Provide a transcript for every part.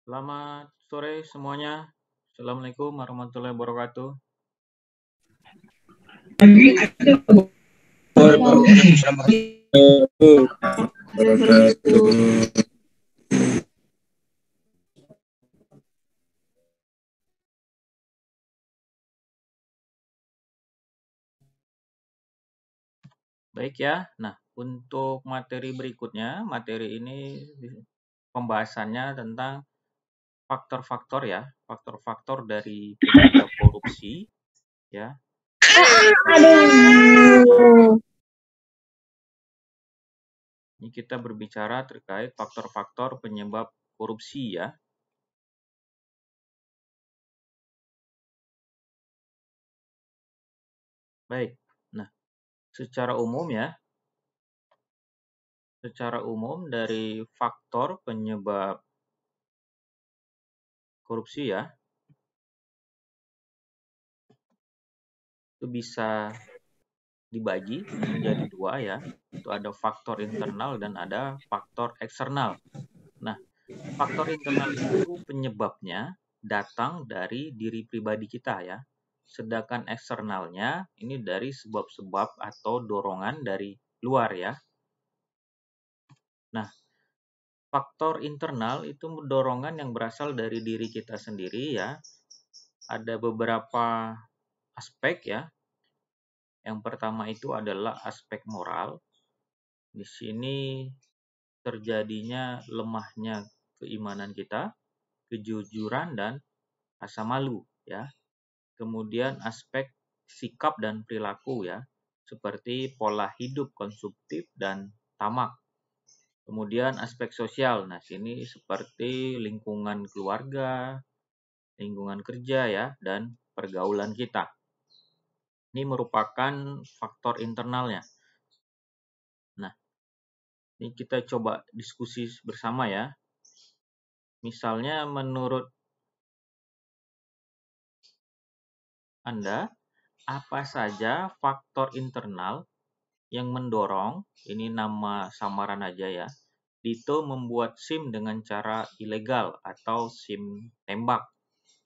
Selamat sore semuanya. Assalamualaikum warahmatullahi wabarakatuh. Baik ya. Nah, untuk materi berikutnya, materi ini pembahasannya tentang faktor-faktor ya, faktor-faktor dari penyebab korupsi ya. Aduh. Ini kita berbicara terkait faktor-faktor penyebab korupsi ya. Baik. Nah, secara umum dari faktor penyebab korupsi ya, itu bisa dibagi menjadi dua ya. Itu ada faktor internal dan ada faktor eksternal. Nah, faktor internal itu penyebabnya datang dari diri pribadi kita ya. Sedangkan eksternalnya ini dari sebab-sebab atau dorongan dari luar ya. Nah, faktor internal itu dorongan yang berasal dari diri kita sendiri ya. Ada beberapa aspek ya. Yang pertama itu adalah aspek moral. Di sini terjadinya lemahnya keimanan kita, kejujuran dan rasa malu ya. Kemudian aspek sikap dan perilaku ya, seperti pola hidup konsumtif dan tamak. Kemudian aspek sosial. Nah, sini seperti lingkungan keluarga, lingkungan kerja ya, dan pergaulan kita. Ini merupakan faktor internalnya. Nah, ini kita coba diskusi bersama ya. Misalnya menurut Anda, apa saja faktor internal yang mendorong, ini nama samaran aja ya, Dito membuat SIM dengan cara ilegal atau SIM tembak.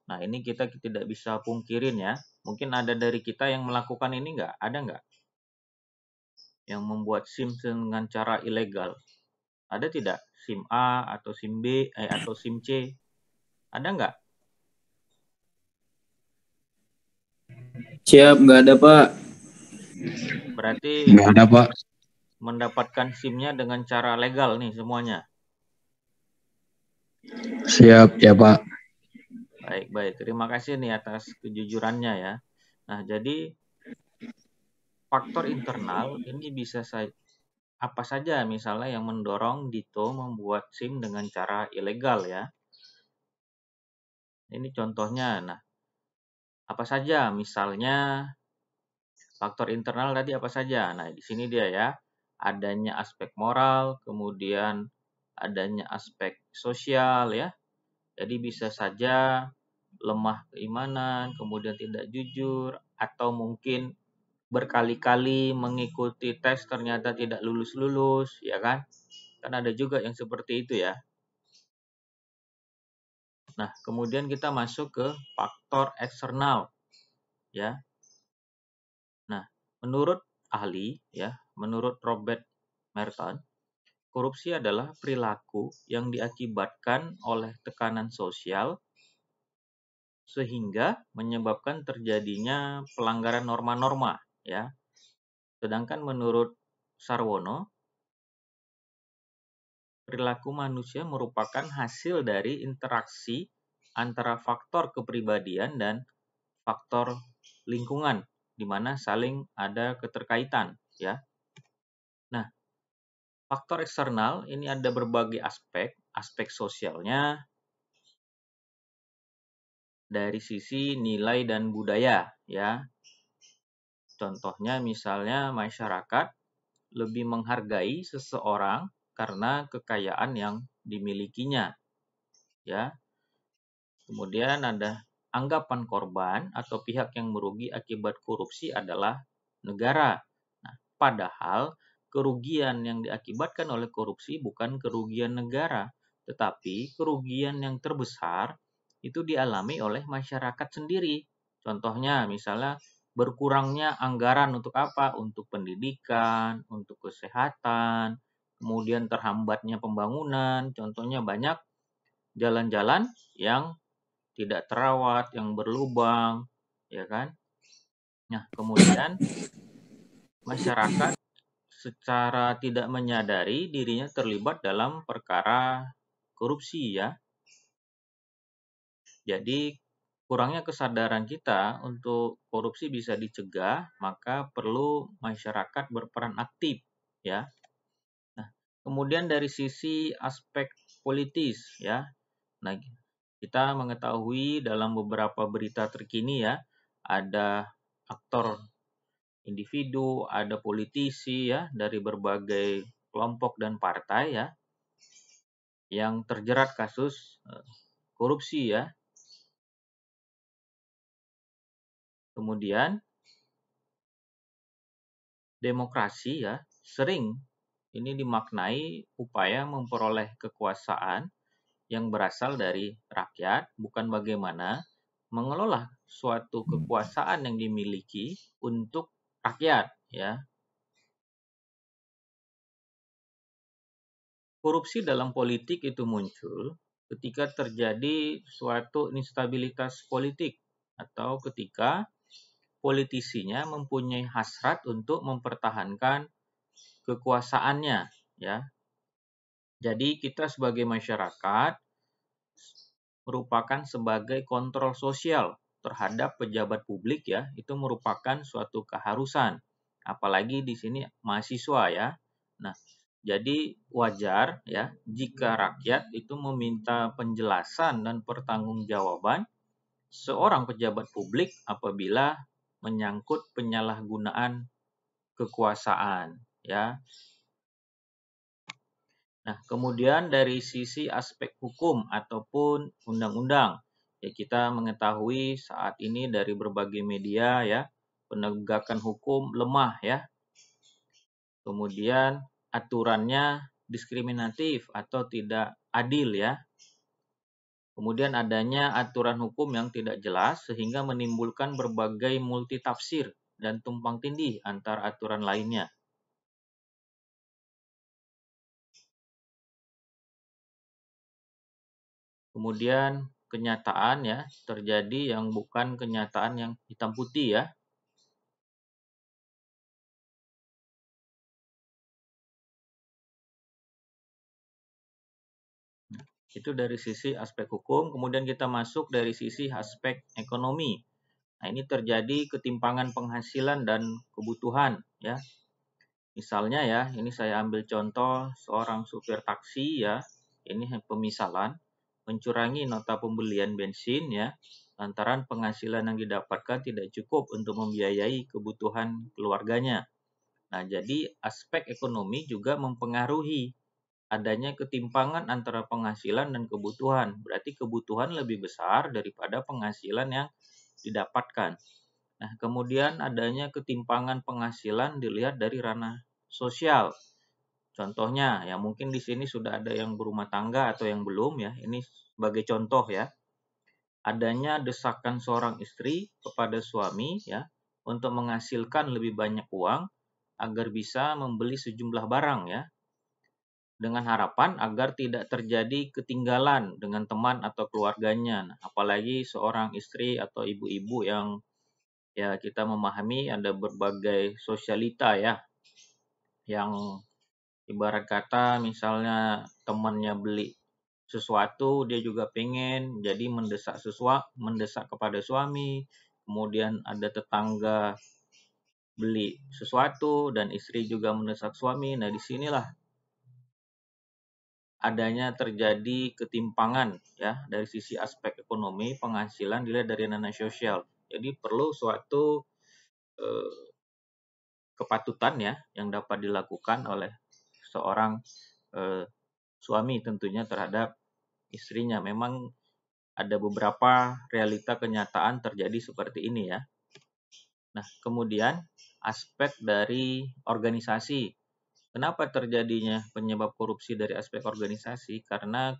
Nah, ini kita tidak bisa pungkirin ya. Mungkin ada dari kita yang melakukan ini nggak? Ada nggak? Yang membuat SIM dengan cara ilegal. Ada tidak? SIM A atau SIM B atau SIM C? Ada nggak? Siap, nggak ada Pak. Berarti nggak ada Pak. Mendapatkan SIM-nya dengan cara legal nih semuanya. Siap ya Pak. Baik. Terima kasih nih atas kejujurannya ya. Nah, jadi faktor internal ini bisa apa saja misalnya yang mendorong Dito membuat SIM dengan cara ilegal ya. Ini contohnya. Nah, apa saja misalnya faktor internal tadi apa saja? Nah, di sini dia ya. Adanya aspek moral, kemudian adanya aspek sosial ya. Jadi bisa saja lemah keimanan, kemudian tidak jujur, atau mungkin berkali-kali mengikuti tes ternyata tidak lulus-lulus, ya kan? Kan ada juga yang seperti itu ya. Nah, kemudian kita masuk ke faktor eksternal, ya. Nah, menurut ahli, ya, menurut Robert Merton, korupsi adalah perilaku yang diakibatkan oleh tekanan sosial sehingga menyebabkan terjadinya pelanggaran norma-norma ya. Sedangkan menurut Sarwono, perilaku manusia merupakan hasil dari interaksi antara faktor kepribadian dan faktor lingkungan di mana saling ada keterkaitan ya. Nah, faktor eksternal ini ada berbagai aspek sosialnya dari sisi nilai dan budaya ya. Contohnya misalnya masyarakat lebih menghargai seseorang karena kekayaan yang dimilikinya ya. Kemudian ada anggapan korban atau pihak yang merugi akibat korupsi adalah negara. Nah, padahal kerugian yang diakibatkan oleh korupsi bukan kerugian negara, tetapi kerugian yang terbesar itu dialami oleh masyarakat sendiri. Contohnya misalnya berkurangnya anggaran untuk apa? Untuk pendidikan, untuk kesehatan, kemudian terhambatnya pembangunan. Contohnya banyak jalan-jalan yang tidak terawat, yang berlubang, ya kan? Nah, kemudian masyarakat secara tidak menyadari dirinya terlibat dalam perkara korupsi ya. Jadi kurangnya kesadaran kita untuk korupsi bisa dicegah, maka perlu masyarakat berperan aktif ya. Nah, kemudian dari sisi aspek politis ya. Nah, kita mengetahui dalam beberapa berita terkini ya, ada aktor individu, ada politisi ya dari berbagai kelompok dan partai ya yang terjerat kasus korupsi ya. Kemudian demokrasi ya sering ini dimaknai upaya memperoleh kekuasaan yang berasal dari rakyat, bukan bagaimana mengelola suatu kekuasaan yang dimiliki untuk rakyat ya. Korupsi dalam politik itu muncul ketika terjadi suatu instabilitas politik atau ketika politisinya mempunyai hasrat untuk mempertahankan kekuasaannya ya. Jadi kita sebagai masyarakat merupakan sebagai kontrol sosial terhadap pejabat publik ya, itu merupakan suatu keharusan. Apalagi di sini mahasiswa ya. Nah, jadi wajar ya jika rakyat itu meminta penjelasan dan pertanggungjawaban seorang pejabat publik apabila menyangkut penyalahgunaan kekuasaan ya. Nah, kemudian dari sisi aspek hukum ataupun undang-undang, ya kita mengetahui saat ini dari berbagai media ya, penegakan hukum lemah ya. Kemudian aturannya diskriminatif atau tidak adil ya. Kemudian adanya aturan hukum yang tidak jelas sehingga menimbulkan berbagai multitafsir dan tumpang tindih antar aturan lainnya. Kemudian kenyataan ya, terjadi yang bukan kenyataan yang hitam putih ya. Itu dari sisi aspek hukum, kemudian kita masuk dari sisi aspek ekonomi. Nah, ini terjadi ketimpangan penghasilan dan kebutuhan ya. Misalnya ya, ini saya ambil contoh seorang supir taksi ya. Ini pemisalan mencurangi nota pembelian bensin ya. Lantaran penghasilan yang didapatkan tidak cukup untuk membiayai kebutuhan keluarganya. Nah, jadi aspek ekonomi juga mempengaruhi adanya ketimpangan antara penghasilan dan kebutuhan. Berarti kebutuhan lebih besar daripada penghasilan yang didapatkan. Nah, kemudian adanya ketimpangan penghasilan dilihat dari ranah sosial. Contohnya, ya mungkin di sini sudah ada yang berumah tangga atau yang belum ya. Ini sebagai contoh ya. Adanya desakan seorang istri kepada suami ya untuk menghasilkan lebih banyak uang agar bisa membeli sejumlah barang ya, dengan harapan agar tidak terjadi ketinggalan dengan teman atau keluarganya. Nah, apalagi seorang istri atau ibu-ibu yang ya kita memahami ada berbagai sosialita ya, yang ibarat kata misalnya temannya beli sesuatu dia juga pengen, jadi mendesak kepada suami. Kemudian ada tetangga beli sesuatu dan istri juga mendesak suami. Nah, disinilah adanya terjadi ketimpangan ya dari sisi aspek ekonomi, penghasilan dilihat dari ranah sosial. Jadi perlu suatu kepatutan ya yang dapat dilakukan oleh seorang suami tentunya terhadap istrinya. Memang ada beberapa realita kenyataan terjadi seperti ini ya. Nah, kemudian aspek dari organisasi. Kenapa terjadinya penyebab korupsi dari aspek organisasi? Karena